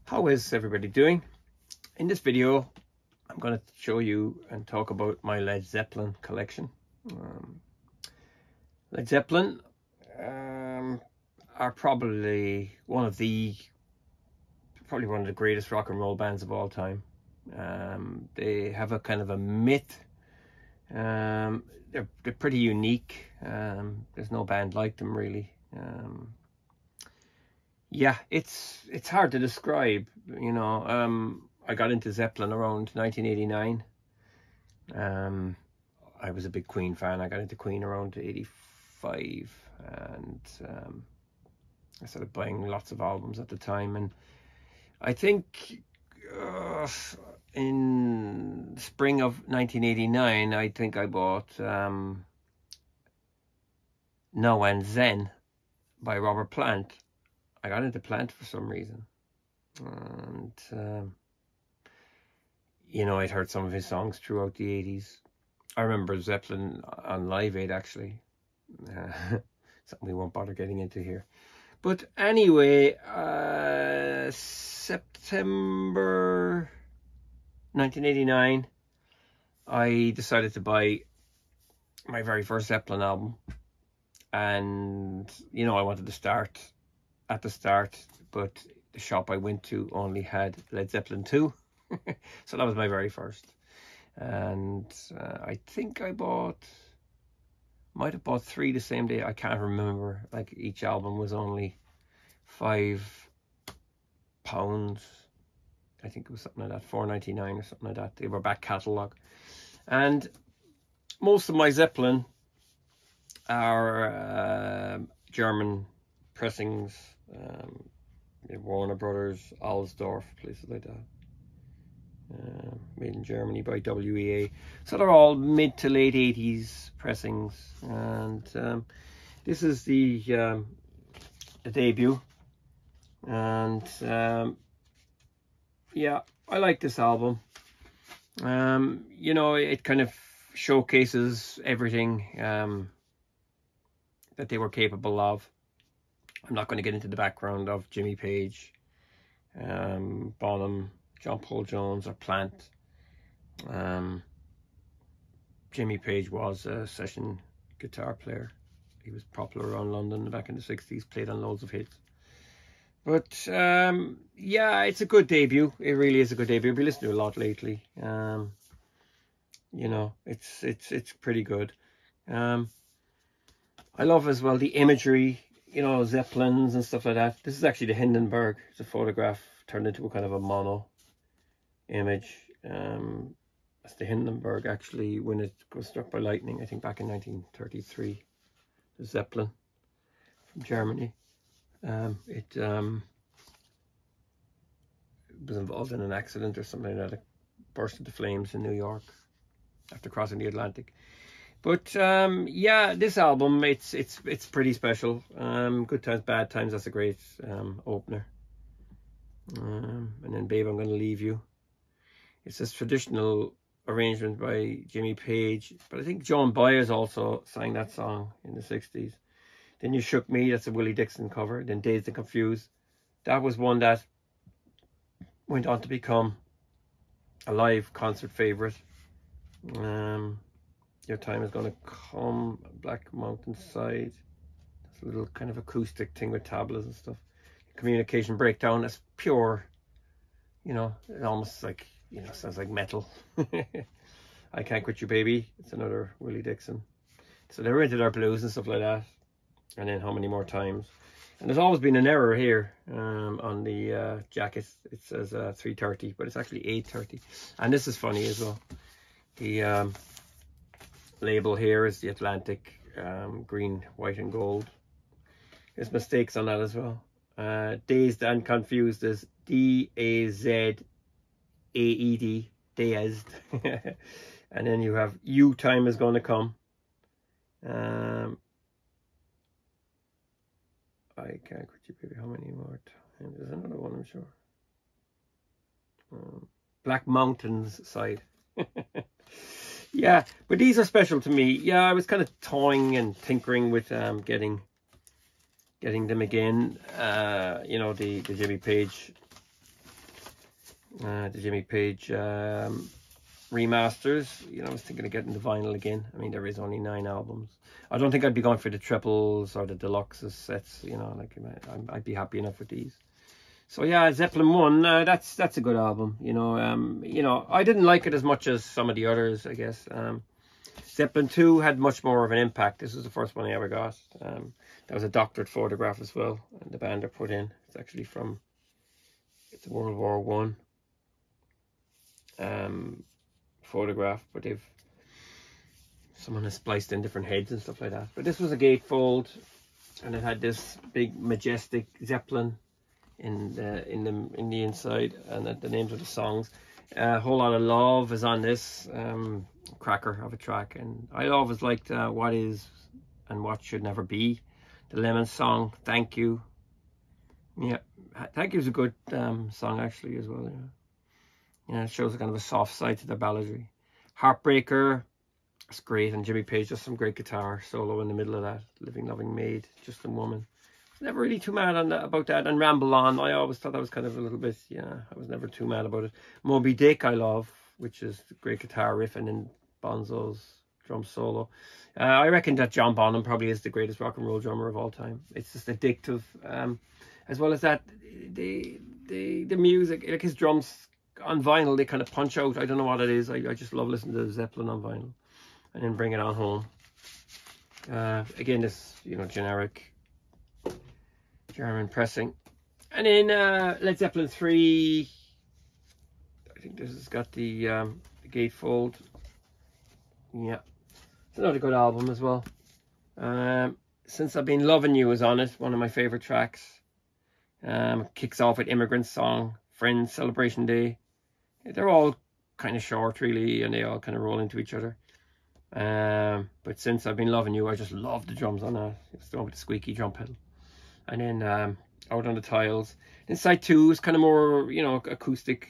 How is everybody doing? In this video, I'm going to show you and talk about my Led Zeppelin collection. Led Zeppelin are probably one of the greatest rock and roll bands of all time. They have a kind of a myth. They're pretty unique. There's no band like them really. Yeah, it's hard to describe, you know. I got into Zeppelin around 1989. I was a big Queen fan. I got into Queen around 85, and I started buying lots of albums at the time. And I think in spring of 1989, I think I bought Now and Then by Robert Plant. I got into Plant for some reason, and you know, I'd heard some of his songs throughout the 80s. I remember Zeppelin on Live Aid, actually. Something we won't bother getting into here. But anyway, September 1989, I decided to buy my very first Zeppelin album. And, you know, I wanted to start at the start, but the shop I went to only had Led Zeppelin 2. So that was my very first. And I think I might have bought 3 the same day. I can't remember. Like, each album was only £5. I think it was something like that, $4.99 or something like that. They were back catalogue. And most of my Zeppelin are German pressings, Warner Brothers, Alsdorf, places like that. Made in Germany by WEA. So they're all mid to late 80s pressings. And this is the debut. And yeah, I like this album. You know, it kind of showcases everything that they were capable of. I'm not going to get into the background of Jimmy Page, Bonham, John Paul Jones, or Plant. Jimmy Page was a session guitar player. He was popular around London back in the 60s, played on loads of hits. But yeah, it's a good debut. It really is a good debut. I've been listening to it a lot lately. You know, it's pretty good. I love as well the imagery, you know, Zeppelins and stuff like that. This is actually the Hindenburg. It's a photograph turned into a kind of a mono image. That's the Hindenburg, actually, when it was struck by lightning, I think back in 1933. The Zeppelin from Germany. It was involved in an accident or something like that. It burst into flames in New York after crossing the Atlantic. But yeah, this album, it's pretty special. Good Times, Bad Times, that's a great opener. And then Babe, I'm Gonna Leave You. It's this traditional arrangement by Jimmy Page, but I think Joan Baez also sang that song in the 60s. Then You Shook Me, that's a Willie Dixon cover. Then Dazed and Confused, that was one that went on to become a live concert favorite. Your Time Is Gonna Come, Black Mountain Side. That's a little kind of acoustic thing with tablas and stuff. Communication Breakdown, that's pure, you know, it almost like, you know, sounds like metal. I Can't Quit You Baby, it's another Willie Dixon. So they were into their blues and stuff like that. And then How Many More Times. And there's always been an error here on the jacket. It says 3:30, but it's actually 8:30. And this is funny as well. The label here is the Atlantic, green, white and gold. There's mistakes on that as well. Dazed and Confused is D-A-Z-A-E-D, dazed. And then you have You Time Is Gonna Come. I Can't Quit You Baby, How Many More Times? There's another one, I'm sure. Black Mountains Side. Yeah, but these are special to me. Yeah, I was kind of toying and tinkering with getting them again. You know, the Jimmy Page the Jimmy Page remasters. You know, I was thinking of getting the vinyl again. I mean, there is only 9 albums. I don't think I'd be going for the triples or the deluxe sets. You know, like I'd be happy enough with these. So yeah, Zeppelin 1, that's a good album. You know, I didn't like it as much as some of the others, I guess. Zeppelin 2 had much more of an impact. This was the first one I ever got. That was a doctored photograph as well, and the band are put in. It's actually from World War One photograph, but someone has spliced in different heads and stuff like that. But this was a gatefold, and it had this big majestic Zeppelin in the inside, and the names of the songs. A Whole Lot of Love is on this cracker of a track, and I always liked What Is and What Should Never Be. The Lemon song, Thank You. Yeah, Thank You is a good song actually as well. Yeah, it shows a kind of a soft side to the balladry. Heartbreaker, it's great, and Jimmy Page does some great guitar solo in the middle of that. Living, Loving Maid, Just a Woman. Never really too mad on about that. And Ramble On, I always thought that was kind of a little bit, yeah, I was never too mad about it. Moby Dick I love, which is the great guitar riff, and then Bonzo's drum solo. I reckon that John Bonham probably is the greatest rock and roll drummer of all time. It's just addictive. As well as that, the music, like his drums on vinyl, they kind of punch out. I don't know what it is. I just love listening to Zeppelin on vinyl. And then Bring It On Home. Again, this, you know, generic German pressing. And then Led Zeppelin 3. I think this has got the gatefold. Yeah. It's another good album as well. Since I've Been Loving You is on it. One of my favorite tracks. Kicks off with Immigrant Song, Friends, Celebration Day. They're all kind of short really, and they all kind of roll into each other. But Since I've Been Loving You, I just love the drums on that. It's the one with the squeaky drum pedal. And then Out on the Tiles. Inside 2 is kind of more, you know, acoustic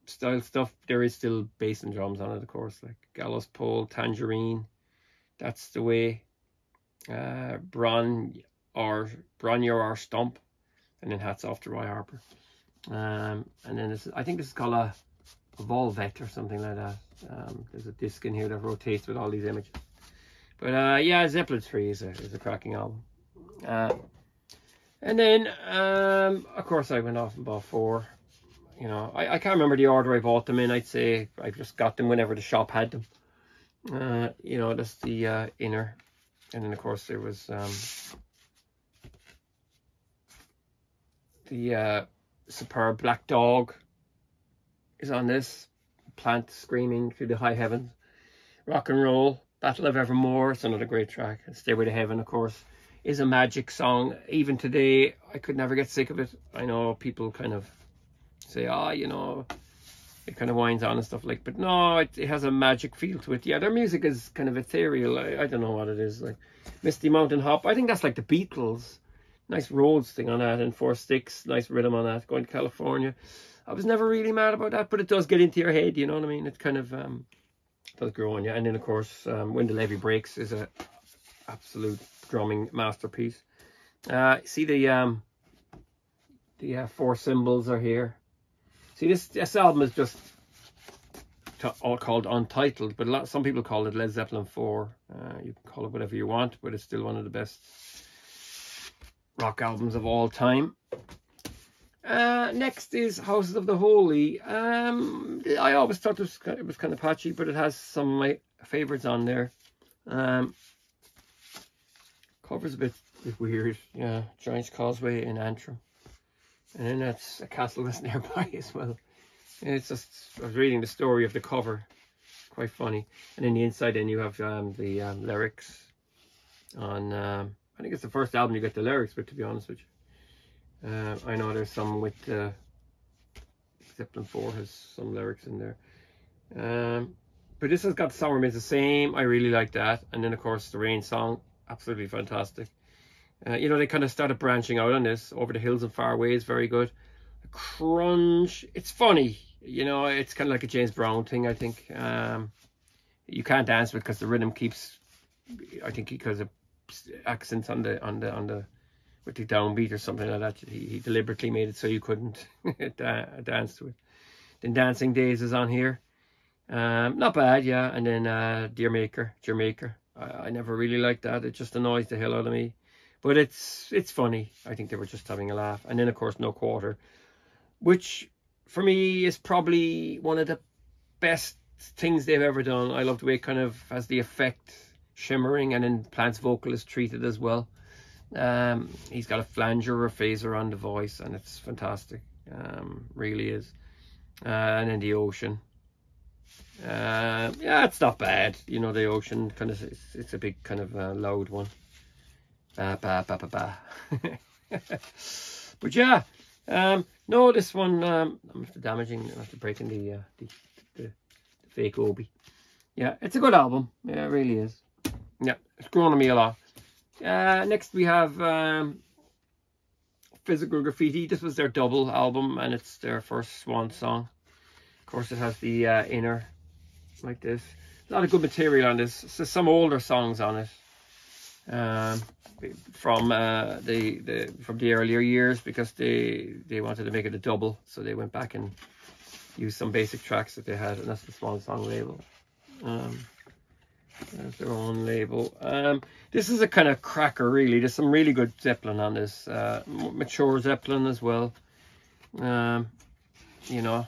style stuff. There is still bass and drums on it, of course, like Gallows Pole, Tangerine, That's the Way, Bron Your Stump, and then Hats Off to Roy Harper. And then I think this is called a Volvet or something like that. There's a disc in here that rotates with all these images. But yeah, Zeppelin 3 is a cracking album. And then of course I went off and bought 4. You know, I can't remember the order I bought them in. I'd say I just got them whenever the shop had them. You know, that's the inner. And then of course there was the superb Black Dog is on this. Plant Screaming Through the High Heavens. Rock and Roll, Battle of Evermore, it's another great track. And Stairway to Heaven, of course, is a magic song. Even today, I could never get sick of it. I know people kind of say, oh, you know, it kind of winds on and stuff like, but no, it has a magic feel to it. Yeah, their music is kind of ethereal. I don't know what it is. Like Misty Mountain Hop, I think that's like the Beatles. Nice Rhodes thing on that, and 4 Sticks, nice rhythm on that. Going to California. I was never really mad about that, but it does get into your head, you know what I mean? It kind of does grow on you. And then, of course, When the Levee Breaks is a absolute drumming masterpiece. See the 4 cymbals are here. See, this album is just all called Untitled, but some people call it Led Zeppelin 4. You can call it whatever you want, but it's still one of the best rock albums of all time. Next is Houses of the Holy. I always thought it was kind of patchy, but it has some of my favorites on there. Cover's a bit weird. Yeah, Giant's Causeway in Antrim. And then that's a castle that's nearby as well. And it's just, I was reading the story of the cover. Quite funny. And then the inside, then you have the lyrics on, I think it's the first album you get the lyrics with, to be honest with you. I know there's some with Zeppelin 4 has some lyrics in there. But this has got Sour Maids the Same. I really like that. And then, of course, the Rain song. Absolutely fantastic. You know, they kind of started branching out on this. Over the Hills and Far Away is very good. Crunch. It's funny. You know, it's kind of like a James Brown thing, I think. You can't dance with it because the rhythm keeps, I think because of accents on the with the downbeat or something like that. He deliberately made it so you couldn't dance to it. Then Dancing Days is on here. Not bad, yeah. And then Dear Maker. I never really liked that. It just annoys the hell out of me. But it's funny. I think they were just having a laugh. And then, of course, No Quarter, which for me is probably one of the best things they've ever done. I love the way it kind of has the effect shimmering, and then Plant's vocal is treated as well. He's got a flanger or phaser on the voice, and it's fantastic. Really is. And then The Ocean. Yeah, it's not bad. You know, The Ocean kind of, it's a big kind of loud one. Ba ba ba ba ba. But yeah, no, this one I'm after breaking the fake Obi. Yeah, it's a good album. Yeah, it really is. Yeah, it's grown on me a lot. Next we have Physical Graffiti. This was their double album, and it's their first swan song. Of course, it has the inner like this. A lot of good material on this. So some older songs on it, from the earlier years, because they wanted to make it a double, so they went back and used some basic tracks that they had, and that's the Swan Song label. There's their own label. This is a kind of cracker, really. There's some really good Zeppelin on this. Mature Zeppelin as well. You know,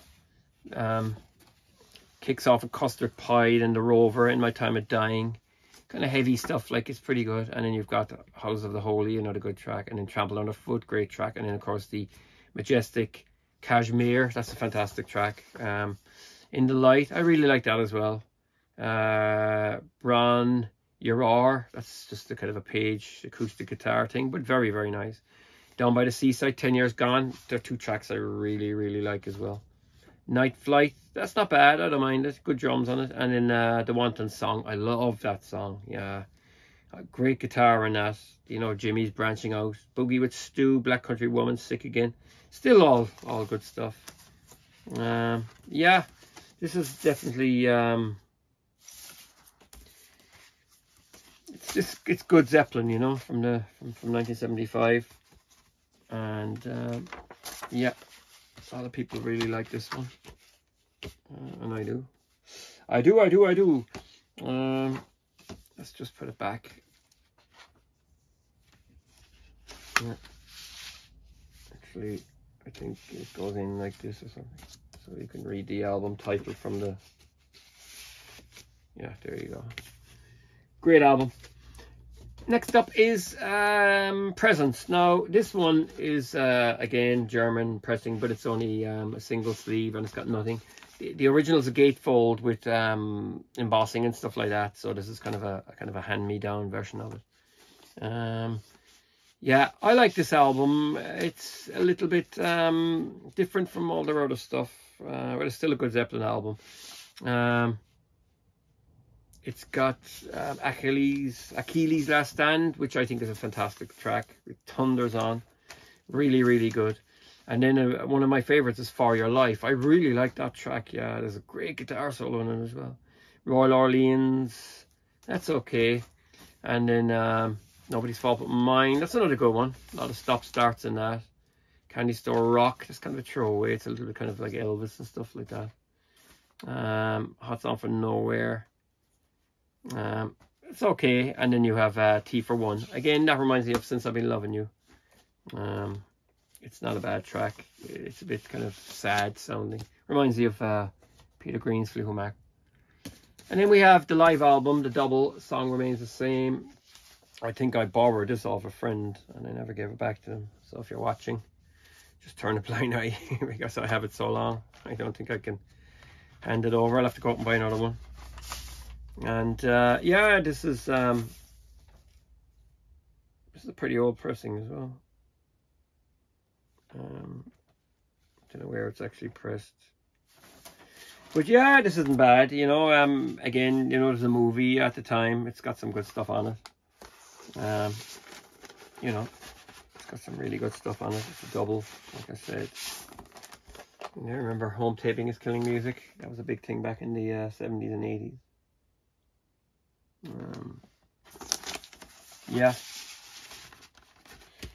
kicks off a Custard Pie and The Rover, In My Time of Dying. Kind of heavy stuff, like, it's pretty good. And then you've got House of the Holy, another good track. And then Trample Underfoot, great track. And then, of course, the majestic Kashmir. That's a fantastic track. In the Light, I really like that as well. Bron Yurar, that's just a kind of a Page acoustic guitar thing, but very, very nice. Down by the Seaside, 10 Years Gone. There are two tracks I really, really like as well. Night Flight, that's not bad, I don't mind it. Good drums on it. And then The Wanton Song, I love that song. Yeah, a great guitar in that. You know, Jimmy's branching out. Boogie with Stu, Black Country Woman, Sick Again. Still all good stuff. Yeah, this is definitely it's good Zeppelin, you know, from 1975. And yeah, a lot of people really like this one, and I do. Let's just put it back. Yeah. Actually, I think it goes in like this or something, so you can read the album title from the. Yeah, there you go. Great album. Next up is Presence. Now, this one is, again, German pressing, but it's only a single sleeve, and it's got nothing. The original is a gatefold with embossing and stuff like that, so this is kind of a hand-me-down version of it. Yeah, I like this album. It's a little bit different from all their other stuff, but it's still a good Zeppelin album. It's got Achilles' Last Stand, which I think is a fantastic track with thunders on. Really, really good. And then one of my favorites is For Your Life. I really like that track. Yeah, there's a great guitar solo in it as well. Royal Orleans, that's okay. And then Nobody's Fault But Mine, that's another good one. A lot of stop starts in that. Candy Store Rock, that's kind of a throwaway. It's a little bit kind of like Elvis and stuff like that. Hot Song from Nowhere. It's okay. And then you have T for One. Again, that reminds me of Since I've Been Loving You. It's not a bad track. It's a bit kind of sad sounding. Reminds me of Peter Green's Fleetwood. And then we have the live album, the double. Song Remains the Same. I think I borrowed this off a friend and I never gave it back to them. So if you're watching, just turn a blind eye because I have it so long. I don't think I can hand it over. I'll have to go out and buy another one. And yeah, this is a pretty old pressing as well. Don't know where it's actually pressed, but yeah, this isn't bad, you know. Again, you know, there's a movie at the time. It's got some good stuff on it. You know, it's got some really good stuff on it. It's a double, like I said. And I remember Home Taping Is Killing Music. That was a big thing back in the 70s and 80s. Yeah.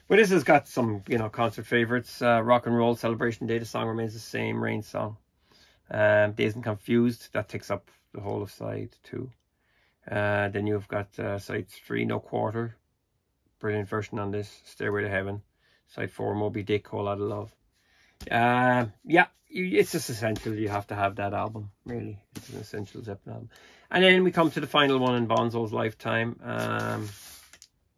But this has got some, you know, concert favorites. Rock and Roll, Celebration Day, The Song Remains the Same, Rain Song. Dazed and Confused, that takes up the whole of side 2. Then you've got side 3, No Quarter, brilliant version on this. Stairway to Heaven. Side 4, Moby Dick, Whole Lotta Love. Yeah, it's just essential. You have to have that album, really. It's an essential Zeppelin album. And then we come to the final one in Bonzo's lifetime,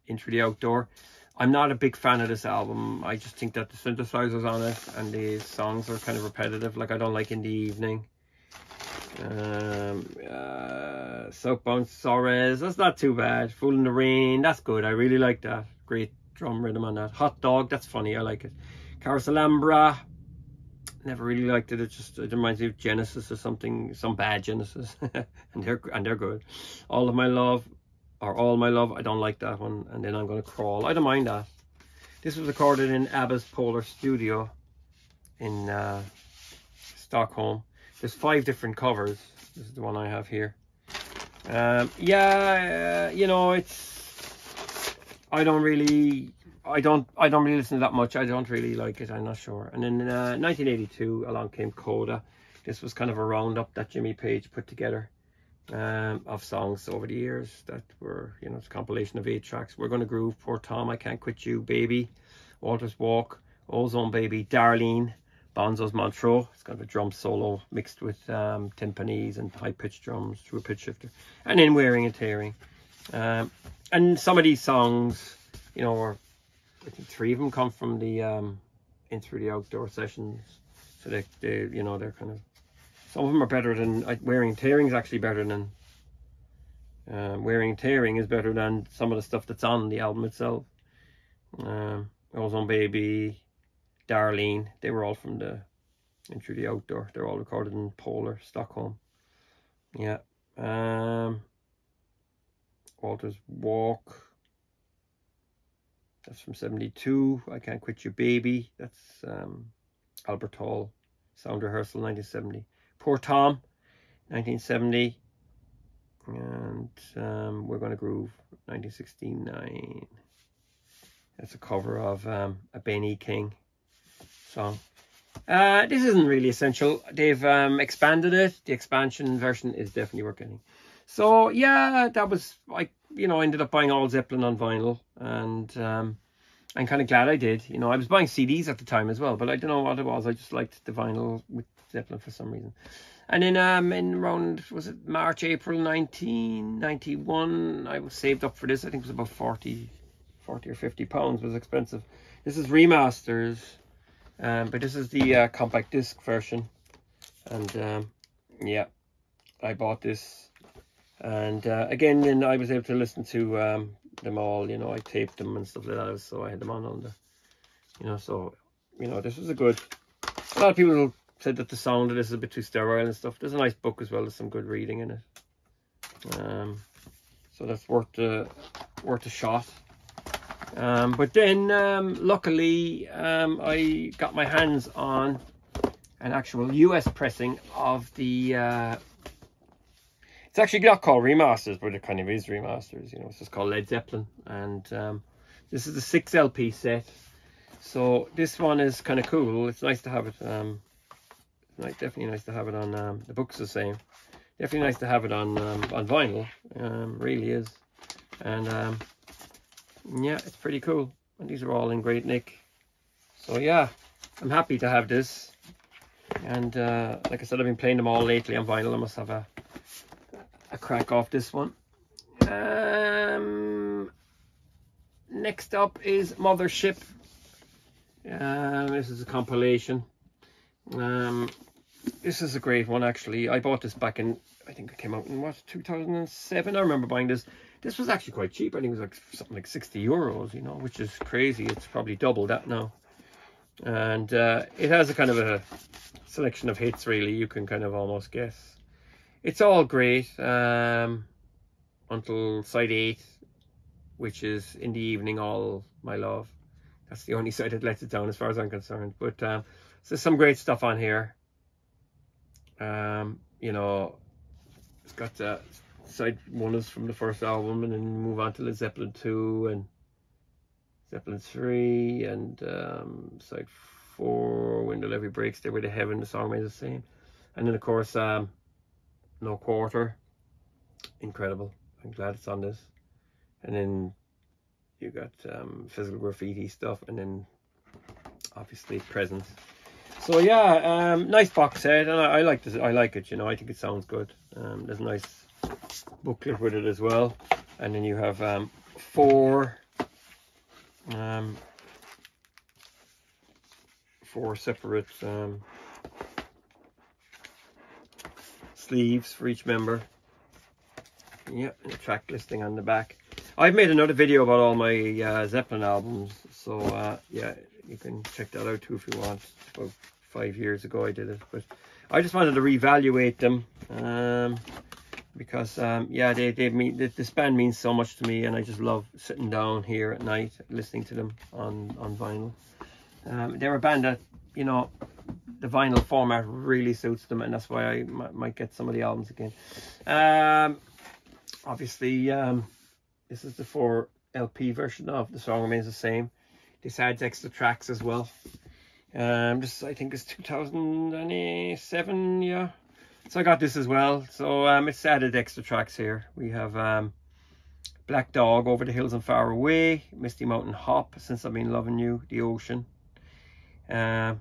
Into the Outdoor. I'm not a big fan of this album. I just think that the synthesizers on it and the songs are kind of repetitive. Like, I don't like In the Evening. Southbound Sorres, that's not too bad. Fool in the Rain, that's good. I really like that. Great drum rhythm on that. Hot Dog, that's funny. I like it. Carousel Alhambra, never really liked it. It reminds me of Genesis or something, some bad Genesis, and they're good. All My Love, I don't like that one. And then I'm Gonna Crawl, I don't mind that. This was recorded in ABBA's Polar Studio in Stockholm. There's 5 different covers. This is the one I have here. Yeah, you know, I don't really listen to that much. I don't really like it. I'm not sure. And then in 1982, along came Coda. This was kind of a roundup that Jimmy Page put together of songs over the years that were, you know, it's a compilation of 8 tracks. We're Gonna Groove, Poor Tom, I Can't Quit You, Baby, Walter's Walk, Ozone Baby, Darlene, Bonzo's Montreux. It's kind of a drum solo mixed with timpanis and high-pitched drums through a pitch shifter. And then Wearing and Tearing. And some of these songs, you know, I think 3 of them come from the Into the Outdoor sessions. So they you know, they're kind of, some of them are better than, Wearing and Tearing is actually better than, Wearing and Tearing is better than some of the stuff that's on the album itself. Ozone Baby, Darlene, they were all from the Into the Outdoor. They're all recorded in Polar, Stockholm. Yeah. Walter's Walk, that's from 72. I Can't Quit You, Baby, that's Albert Hall Sound Rehearsal, 1970. Poor Tom, 1970. And We're Gonna Groove, 1969. That's a cover of a Ben E. King song. This isn't really essential. They've expanded it. The expansion version is definitely worth getting. So yeah, that was, I ended up buying all Zeppelin on vinyl, and I'm kind of glad I did. You know, I was buying CDs at the time as well, but I don't know what it was. I just liked the vinyl with Zeppelin for some reason. And then in around, was it March, April 1991, I was saved up for this. I think it was about 40 or 50 pounds. It was expensive. This is remasters, but this is the compact disc version. And yeah, I bought this. And again, then I was able to listen to them all. You know, I taped them and stuff like that, so I had them on the, you know, so, you know, this was a good, a lot of people said that the sound of this is a bit too sterile and stuff. There's a nice book as well. There's some good reading in it. So that's worth a shot. But then luckily I got my hands on an actual US pressing of the it's actually not called remasters, but it kind of is remasters, you know. It's just called Led Zeppelin, and this is a 6 LP set. So this one is kind of cool. It's nice to have it, definitely nice to have it on, the book's the same, definitely nice to have it on vinyl, really is. And yeah, it's pretty cool, and these are all in great nick. So yeah, I'm happy to have this. And like I said, I've been playing them all lately on vinyl. I must have a crack off this one. Next up is Mothership. This is a compilation. This is a great one, actually. I bought this back in, I think it came out in, what, 2007? I remember buying this. This was actually quite cheap. I think it was like something like 60 euros, you know, which is crazy. It's probably double that now. And it has a kind of a selection of hits, really. You can kind of almost guess. It's all great until side 8, which is In the Evening, All My Love. That's the only side that lets it down as far as I'm concerned. But so there's some great stuff on here. You know, it's got side 1 is from the first album, and then move on to Led Zeppelin 2 and Zeppelin 3, and side 4, When the Levee Breaks, Stairway to Heaven, the song remains the same. And then of course No Quarter, incredible. I'm glad it's on this. And then you got Physical Graffiti stuff, and then obviously Presents. So yeah, nice box set, and I like this. I like it. You know, I think it sounds good. There's a nice booklet with it as well, and then you have four separate sleeves for each member. Yeah, and a track listing on the back. I've made another video about all my Zeppelin albums, so yeah, you can check that out too if you want. About 5 years ago I did it, but I just wanted to reevaluate them because yeah, they mean, this band means so much to me, and I just love sitting down here at night listening to them on vinyl. They're a band that, you know, the vinyl format really suits them, and that's why I might get some of the albums again. Obviously this is the 4 LP version of The Song Remains the Same. This adds extra tracks as well. This I think is 2007, yeah. So I got this as well. So it's added extra tracks here. We have Black Dog, Over the Hills and Far Away, Misty Mountain Hop, Since I've Been Loving You, The Ocean. Then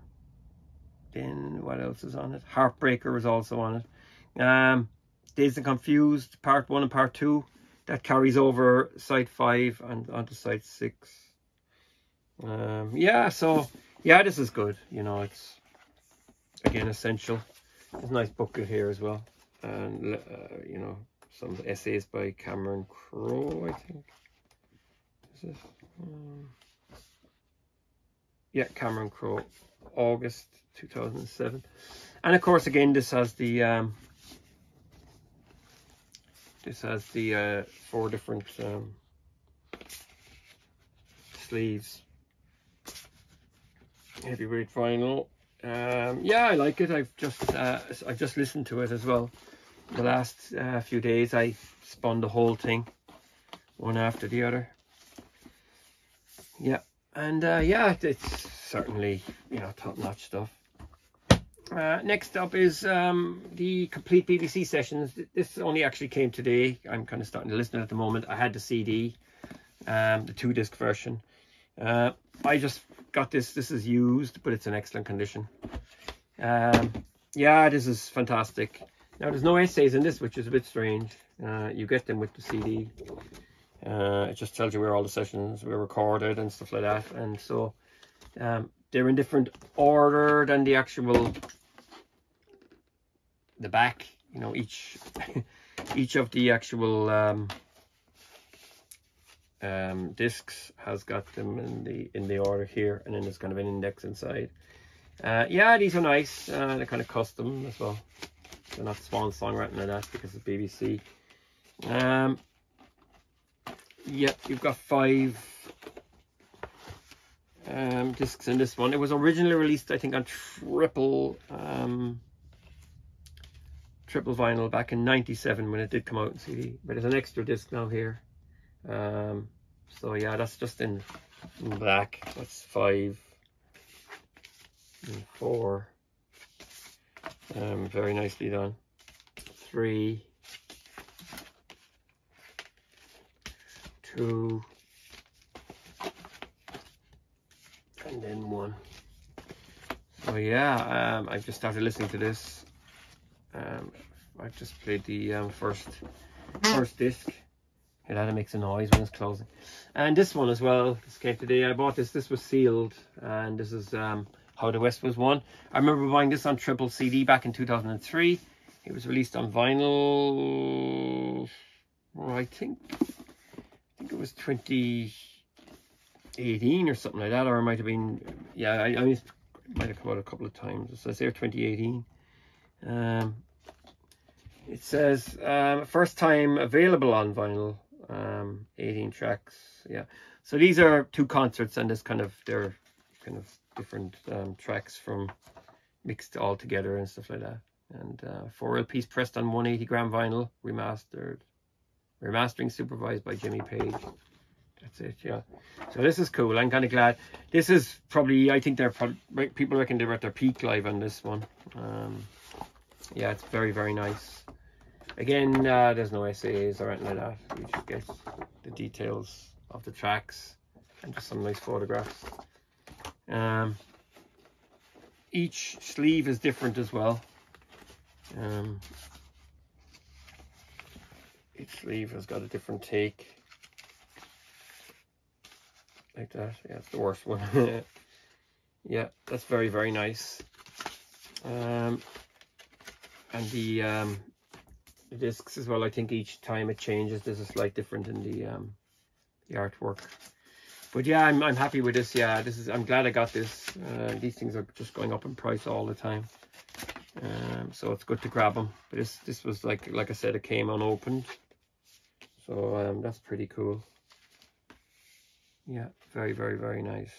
what else is on it? Heartbreaker is also on it. Dazed and Confused, Part 1 and Part 2. That carries over side 5 and onto side 6. Yeah, so yeah, this is good. You know, it's again essential. There's a nice booklet here as well, and you know, some essays by Cameron Crowe, I think. Is this? Yeah, Cameron Crowe, August 2007. And of course, again, this has the 4 different sleeves. Heavyweight vinyl. Yeah, I like it. I've just listened to it as well. The last few days I spun the whole thing, one after the other. Yeah, and yeah, it's certainly, you know, top-notch stuff. Next up is the complete BBC sessions. This only actually came today. I'm kind of starting to listen at the moment. I had the CD, the 2-disc version. I just got this. This is used, but it's in excellent condition. Yeah, this is fantastic. Now, there's no essays in this, which is a bit strange. You get them with the CD. It just tells you where all the sessions were recorded and stuff like that. And so they're in different order than the actual, the back. You know, each of the actual discs has got them in the order here, and then there's kind of an index inside. Yeah, these are nice. They're kind of custom as well. They're not swan song or anything like that because it's BBC. Yeah, you've got 5 discs in this one. It was originally released, I think, on triple vinyl back in '97 when it did come out in CD. But there's an extra disc now here. So yeah, that's just in black. That's 5 and 4. Very nicely done. 3, 2, and then 1. So yeah, I've just started listening to this. I've just played the first disc. It makes a noise when it's closing. And this one as well, this came today. I bought this. This was sealed, and this is How the West Was Won. I remember buying this on triple CD back in 2003. It was released on vinyl, well, I think it was 2018 or something like that, or it might have been, yeah, I might have come out a couple of times. So it's there 2018. It says first time available on vinyl, 18 tracks. Yeah, so these are 2 concerts, and this they're kind of different tracks from mixed all together and stuff like that. And 4 LPs pressed on 180-gram vinyl, remastering supervised by Jimmy Page. That's it. Yeah, so this is cool. I'm kind of glad. This is probably, I think people reckon they're at their peak live on this one. Yeah, it's very, very nice. Again, there's no essays or anything like that. You just get the details of the tracks and just some nice photographs. Each sleeve is different as well. Each sleeve has got a different take. Like that. Yeah, it's the worst one. Yeah, that's very, very nice. And the discs as well, I think each time it changes, there's a slight difference in the artwork. But yeah, I'm happy with this. Yeah, I'm glad I got this. These things are just going up in price all the time. So it's good to grab them. But this was like I said, it came unopened. So that's pretty cool. Yeah, very, very, very nice.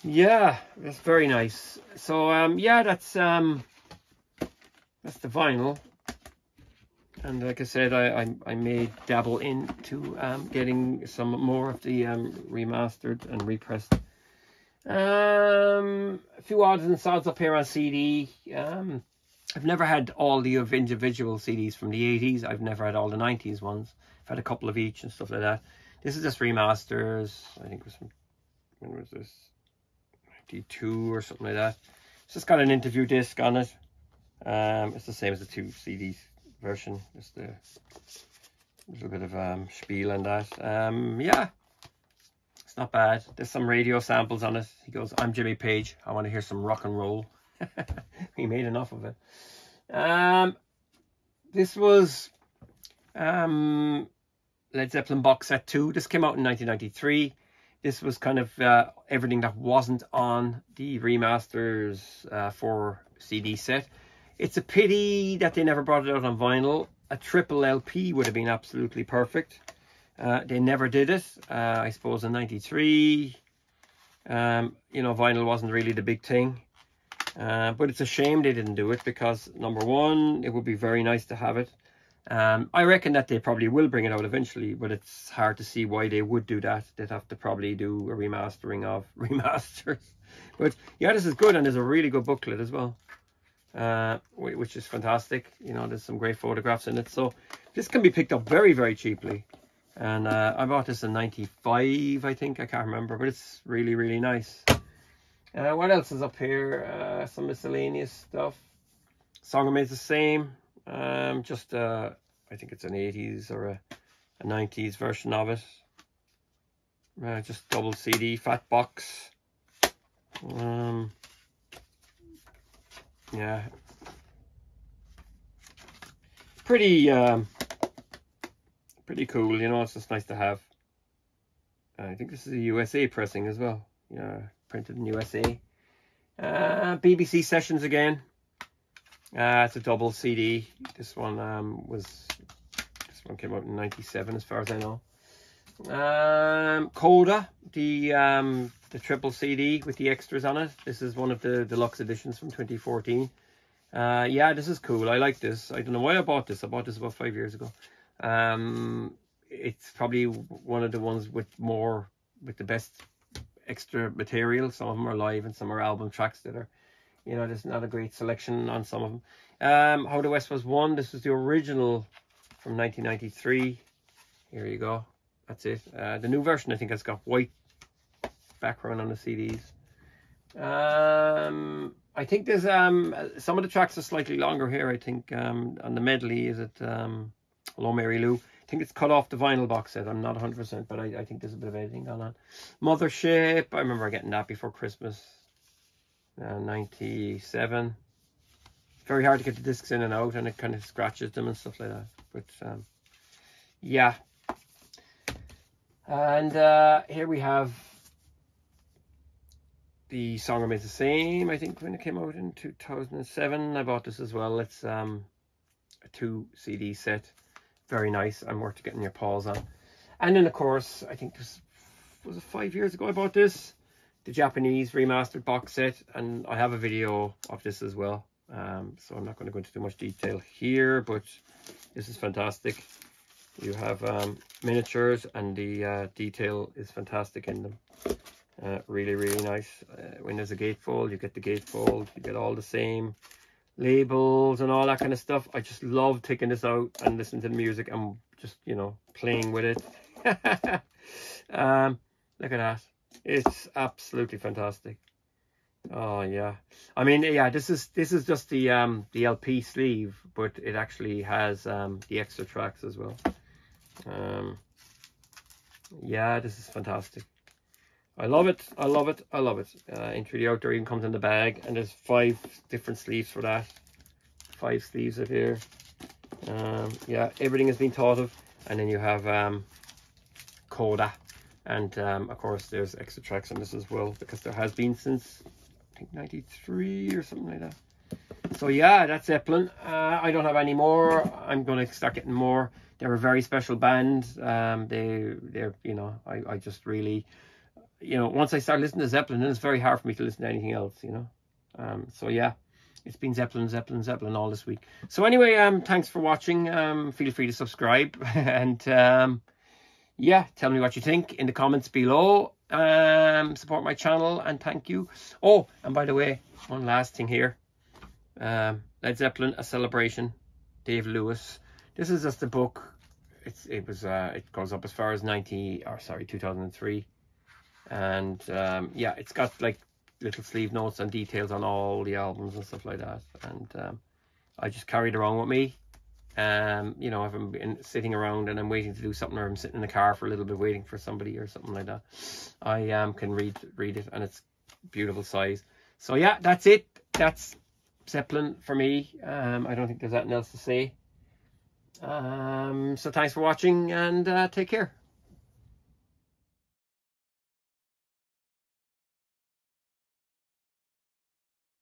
Yeah, that's very nice. So yeah, that's the vinyl. And like I said, I may dabble into getting some more of the remastered and repressed. A few odds and sods up here on CD. I've never had all the individual CDs from the 80s. I've never had all the 90s ones. I've had a couple of each and stuff like that. This is just remasters. I think it was from, when was this? 92 or something like that. It's just got an interview disc on it. It's the same as the 2 CDs version. Just a little bit of spiel on that. Yeah, it's not bad. There's some radio samples on it. He goes, "I'm Jimmy Page. I want to hear some rock and roll." He made enough of it. This was Led Zeppelin box set 2. This came out in 1993. This was kind of everything that wasn't on the remasters for CD set. It's a pity that they never brought it out on vinyl. A triple LP would have been absolutely perfect. They never did it. I suppose in 93, you know, vinyl wasn't really the big thing. But it's a shame they didn't do it because, number one, it would be very nice to have it. I reckon that they probably will bring it out eventually, but it's hard to see why they would do that. They'd have to probably do a remastering of remasters. But yeah, this is good, and there's a really good booklet as well, which is fantastic. You know, there's some great photographs in it. So this can be picked up very, very cheaply. And I bought this in 95, I think. I can't remember, but it's really, really nice. What else is up here? Some miscellaneous stuff. Song remains the same. Just I think it's an 80s or a 90s version of it. Just double CD, fat box. Yeah, pretty cool. You know, it's just nice to have. I think this is a USA pressing as well. Yeah, printed in USA. BBC Sessions again. It's a double CD. This one came out in 97 as far as I know. Coda, the triple CD with the extras on it. This is one of the deluxe editions from 2014. Yeah, this is cool. I like this. I don't know why I bought this. I bought this about 5 years ago. It's probably one of the ones with the best extra material. Some of them are live and some are album tracks that are, you know, there's not a great selection on some of them. How the West Was Won. This was the original from 1993. Here you go. That's it. The new version, I think, has got white background on the CDs. I think there's some of the tracks are slightly longer here. I think on the medley, is it Hello Mary Lou? I think it's cut off the vinyl box set. I'm not 100%, but I think there's a bit of editing going on. Mothership. I remember getting that before Christmas. 97. Very hard to get the discs in and out, and it kind of scratches them and stuff like that. But yeah. And here we have the Song Remains the Same, I think, when it came out in 2007. I bought this as well. It's a 2 CD set. Very nice and worth getting your paws on. And then, of course, I think this was it 5 years ago I bought this. The Japanese remastered box set, and I have a video of this as well. So I'm not going to go into too much detail here, but this is fantastic. You have miniatures, and the detail is fantastic in them. Really, really nice. When there's a gatefold, you get the gatefold. You get all the same labels and all that kind of stuff. I just love taking this out and listening to the music and just, you know, playing with it. Look at that. It's absolutely fantastic. Oh yeah, I mean, yeah, this is just the LP sleeve, but it actually has the extra tracks as well. Yeah, this is fantastic. I love it. I love it. I love it. Into the Outdoor even comes in the bag, and there's 5 different sleeves for that. 5 sleeves of here. Yeah, everything has been thought of. And then you have coda, and of course there's extra tracks on this as well, because there has been since I think 93 or something like that. So yeah, that's Zeppelin. I don't have any more. I'm gonna start getting more. They're a very special band. They're you know, I just really, you know, once I start listening to Zeppelin, then it's very hard for me to listen to anything else, you know. So yeah, it's been Zeppelin, Zeppelin, Zeppelin all this week. So anyway, thanks for watching. Feel free to subscribe and yeah, tell me what you think in the comments below. Support my channel, and thank you. Oh, and by the way, one last thing here. Led Zeppelin, A Celebration, Dave Lewis. This is just a book. It goes up as far as 2003, and yeah, it's got like little sleeve notes and details on all the albums and stuff like that, and I just carried it around with me. You know, if I'm sitting around and I'm waiting to do something, or I'm sitting in the car for a little bit waiting for somebody or something like that, I can read it, and it's beautiful size. So yeah, that's it. That's Zeppelin for me. I don't think there's anything else to say. So thanks for watching, and take care.